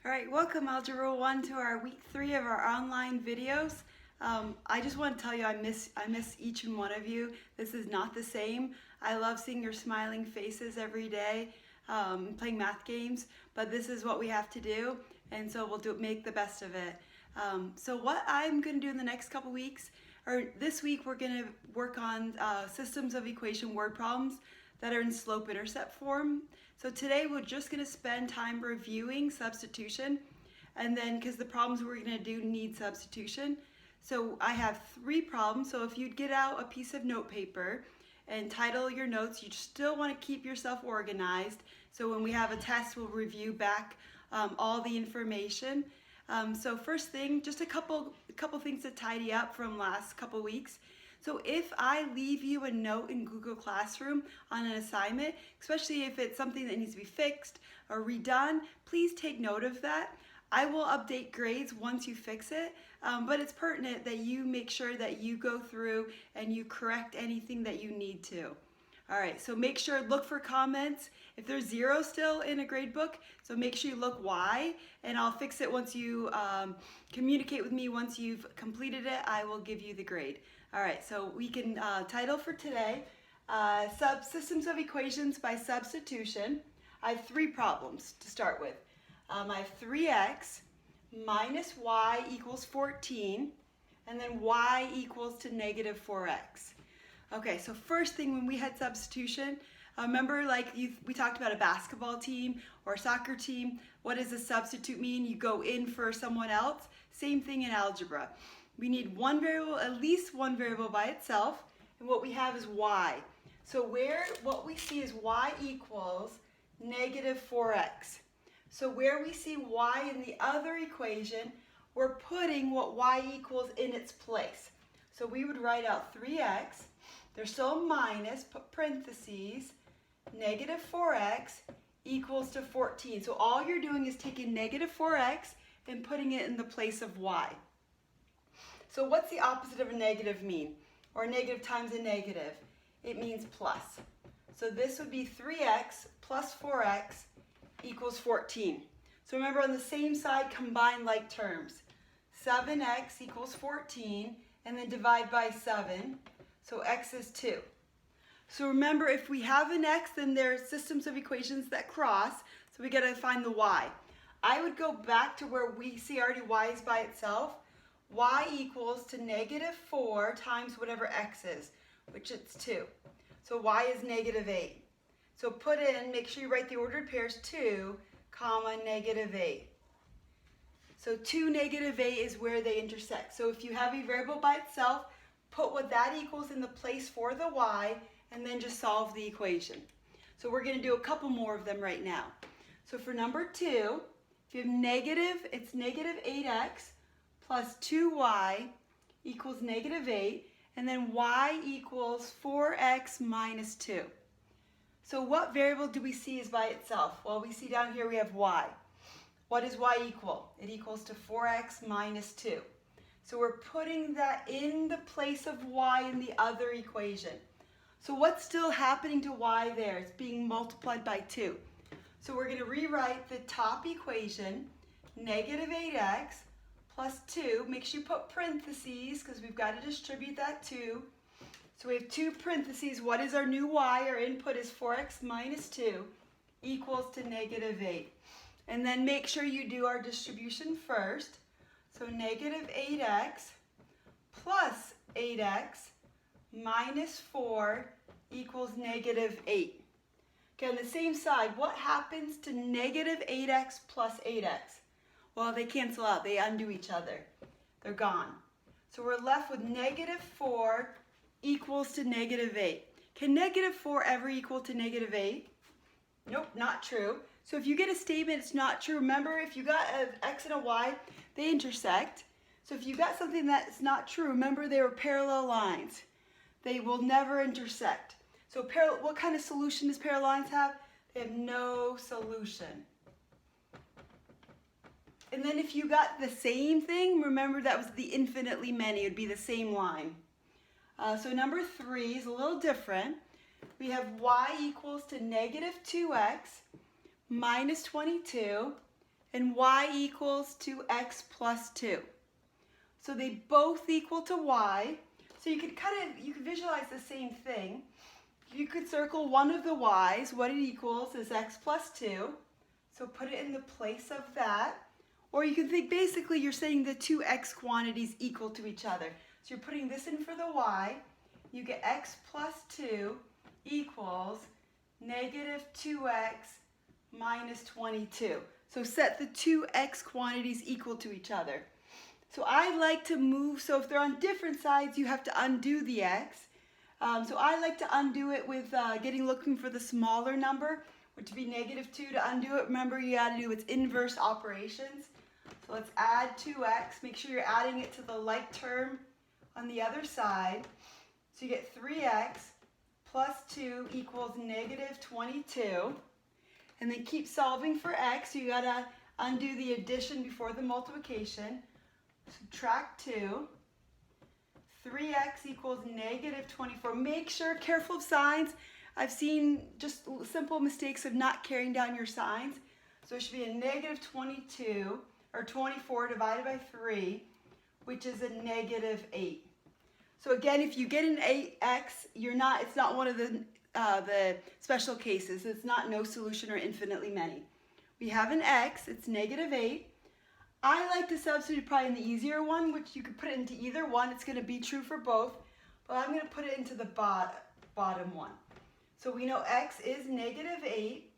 All right, welcome Algebra 1 to our week 3 of our online videos. I just want to tell you I miss each and one of you. This is not the same. I love seeing your smiling faces every day, playing math games, but this is what we have to do, and so we'll make the best of it. So what I'm going to do in the next couple weeks, or this week, we're going to work on systems of equation word problems that are in slope-intercept form. So today we're just going to spend time reviewing substitution, and then because the problems we're going to do need substitution. So I have 3 problems, so if you'd get out a piece of note paper and title your notes, you still want to keep yourself organized, so when we have a test we'll review back all the information. So first thing, just a couple things to tidy up from last couple weeks. So if I leave you a note in Google Classroom on an assignment, especially if it's something that needs to be fixed or redone, please take note of that. I will update grades once you fix it, but it's pertinent that you make sure that you go through and you correct anything that you need to. All right, so make sure, look for comments. If there's 0 still in a grade book, so make sure you look why, and I'll fix it once you communicate with me. Once you've completed it, I will give you the grade. All right, so we can title for today, Systems of Equations by Substitution. I have 3 problems to start with. I have 3x minus y equals 14, and then y equals to negative 4x. Okay, so first thing when we had substitution, remember we talked about a basketball team or a soccer team. What does a substitute mean? You go in for someone else. Same thing in algebra. We need one variable, at least one variable by itself, and what we have is y. So what we see is y equals negative 4x. So where we see y in the other equation, we're putting what y equals in its place. So we would write out 3x, there's still a minus, put parentheses, negative 4x equals to 14. So all you're doing is taking negative 4x and putting it in the place of y. So what's the opposite of a negative mean? Or a negative times a negative? It means plus. So this would be 3x plus 4x equals 14. So remember, on the same side, combine like terms. 7x equals 14, and then divide by 7. So x is 2. So remember, if we have an x, then there are systems of equations that cross, so we got to find the y. I would go back to where we see already y is by itself. Y equals to negative 4 times whatever x is, which it's 2. So y is negative 8. So put in, make sure you write the ordered pairs, 2, comma, negative 8. So 2, negative 8 is where they intersect. So if you have a variable by itself, put what that equals in the place for the y, and then just solve the equation. So we're going to do a couple more of them right now. So for number 2, if you have negative, it's negative 8x plus 2y equals negative 8, and then y equals 4x minus 2. So what variable do we see is by itself? Well, we see down here we have y. What does y equal? It equals to 4x minus 2. So we're putting that in the place of y in the other equation. So what's still happening to y there? It's being multiplied by 2. So we're going to rewrite the top equation, negative 8x plus 2. Make sure you put parentheses because we've got to distribute that 2. So we have 2 parentheses. What is our new y? Our input is 4x minus 2 equals to negative 8. And then make sure you do our distribution first. So negative 8x plus 8x minus 4 equals negative 8. Okay, on the same side, what happens to negative 8x plus 8x? Well, they cancel out. They undo each other. They're gone. So we're left with negative 4 equals to negative 8. Can negative 4 ever equal to negative 8? Nope, not true. So if you get a statement it's not true, remember if you got an x and a y, they intersect. So if you got something that's not true, remember they were parallel lines. They will never intersect. So what kind of solution does parallel lines have? They have no solution. And then if you got the same thing, remember that was the infinitely many. It would be the same line. So number 3 is a little different. We have y equals to negative 2x minus 22, and y equals 2x plus 2. So they both equal to y. So you could visualize the same thing. You could circle one of the y's. What it equals is x plus 2. So put it in the place of that. Or you can think basically you're saying the two x quantities equal to each other. So you're putting this in for the y. You get x plus 2 equals negative 2x minus 22. So set the two x quantities equal to each other. So I like to move, so if they're on different sides, you have to undo the x. So I like to undo it with looking for the smaller number, which would be negative 2. To undo it, remember you got to do its inverse operations. So let's add 2x. Make sure you're adding it to the like term on the other side. So you get 3x plus 2 equals negative 22. And then keep solving for x. So you got to undo the addition before the multiplication. Subtract 2. 3x equals negative 24. Make sure, careful of signs. I've seen just simple mistakes of not carrying down your signs. So it should be a negative 22, or 24 divided by 3, which is a negative 8. So again, if you get an 8x, it's not one of the special cases. It's not no solution or infinitely many. We have an x, it's negative 8. I like to substitute probably in the easier one, which you could put it into either one. It's going to be true for both, but I'm going to put it into the bottom one. So we know x is negative 8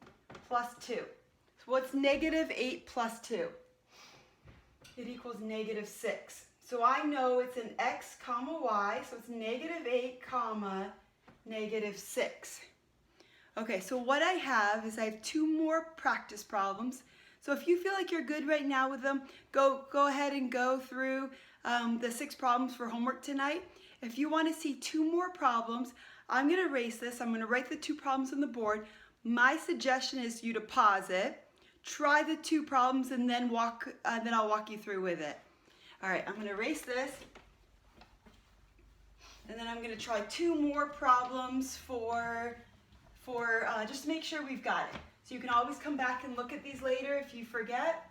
plus 2. So what's negative 8 plus 2? It equals negative 6. So I know it's an x comma y, so it's negative 8 comma negative 6. Okay, so what I have is I have two more practice problems. So if you feel like you're good right now with them, go ahead and go through the 6 problems for homework tonight. If you want to see 2 more problems, I'm going to erase this. I'm going to write the 2 problems on the board. My suggestion is you to pause it, try the 2 problems, and then I'll walk you through with it. All right, I'm going to erase this, and then I'm going to try 2 more problems for just to make sure we've got it. So you can always come back and look at these later if you forget.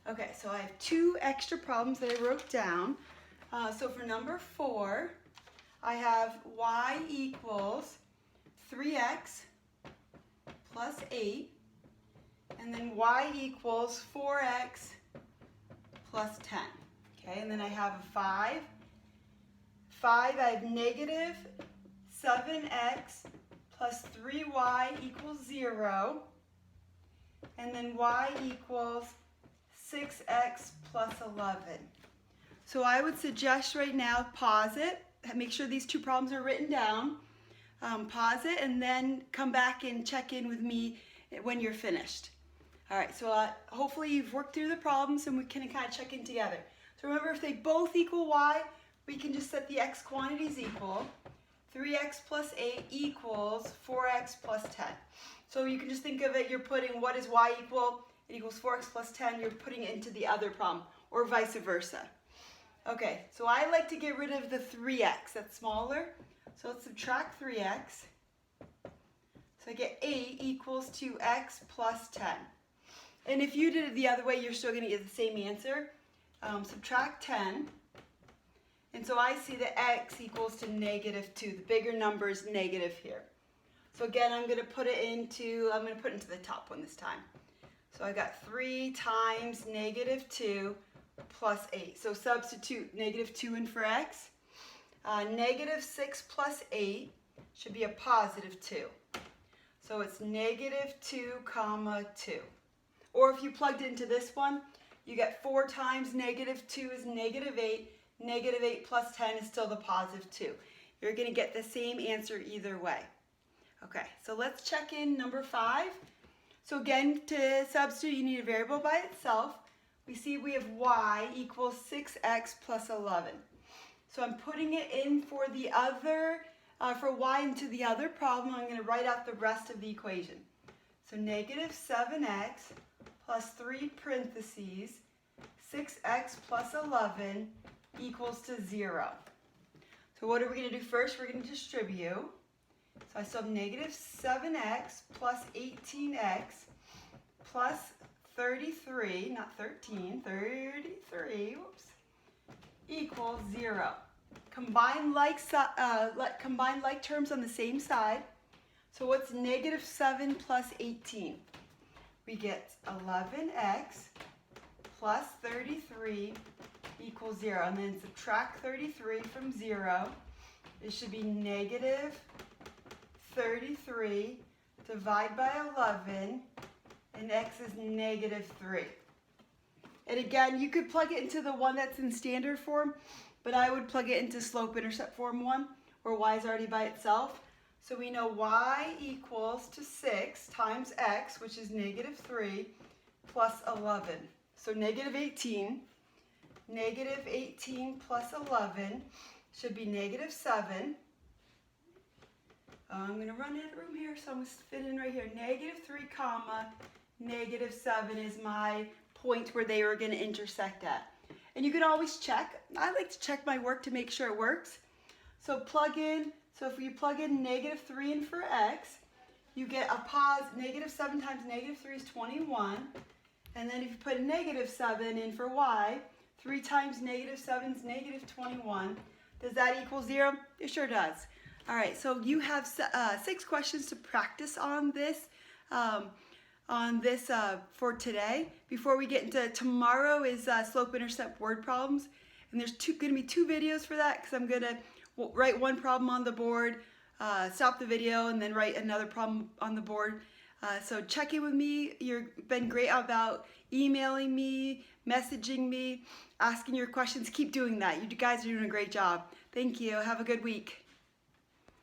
Okay, so I have 2 extra problems that I wrote down. So for number 4, I have y equals 3x plus 8, and then y equals 4x plus 10. Okay, and then I have a 5. I have negative 7x plus 3y equals 0. And then y equals 6x plus 11. So I would suggest right now, pause it. Make sure these 2 problems are written down. Pause it and then come back and check in with me when you're finished. All right, so hopefully you've worked through the problems and we can kind of check in together. So remember, if they both equal y, we can just set the x quantities equal. 3x plus 8 equals 4x plus 10. So you can just think of it, you're putting what is y equal? It equals 4x plus 10, you're putting it into the other problem, or vice versa. Okay, so I like to get rid of the 3x, that's smaller. So let's subtract 3x. So I get 8 equals 2x plus 10. And if you did it the other way, you're still going to get the same answer. Subtract 10. And so I see that x equals to negative 2. The bigger number is negative here. So again, I'm going to put it into the top one this time. So I got 3 times negative 2 plus 8. So substitute negative 2 in for x. Negative 6 plus 8 should be a positive 2. So it's negative 2 comma 2. Or if you plugged it into this one, you get 4 times negative 2 is negative 8. Negative 8 plus 10 is still the positive 2. You're going to get the same answer either way. Okay, so let's check in number 5. So again, to substitute, you need a variable by itself. We see we have y equals 6x plus 11. So I'm putting it in for the other, for y into the other problem. I'm going to write out the rest of the equation. So negative 7x plus 3 parentheses, 6x plus 11 equals to 0. So what are we going to do first? We're going to distribute. So I still have negative 7x plus 18x plus 30 33, not 13, 33, whoops, equals 0. Combine like terms on the same side. So what's negative 7 plus 18? We get 11x plus 33 equals 0. And then subtract 33 from 0. It should be negative 33 divided by 11, and x is negative 3. And again, you could plug it into the one that's in standard form, but I would plug it into slope-intercept form 1, where y is already by itself. So we know y equals to 6 times x, which is negative 3, plus 11. So negative 18 plus 11 should be negative 7. I'm going to run out of room here, so I'm going to fit in right here. Negative 3 comma negative 7 is my point where they are going to intersect at. And you can always check. I like to check my work to make sure it works. So plug in. So if you plug in negative 3 in for x, you get a negative 7 times negative 3 is 21. And then if you put a negative 7 in for y, 3 times negative 7 is negative 21. Does that equal 0? It sure does. All right, so you have 6 questions to practice on this for today. Before we get into tomorrow is slope-intercept word problems. And there's going to be 2 videos for that, because I'm going to write one problem on the board, stop the video, and then write another problem on the board. So check in with me. You've been great about emailing me, messaging me, asking your questions. Keep doing that. You guys are doing a great job. Thank you. Have a good week.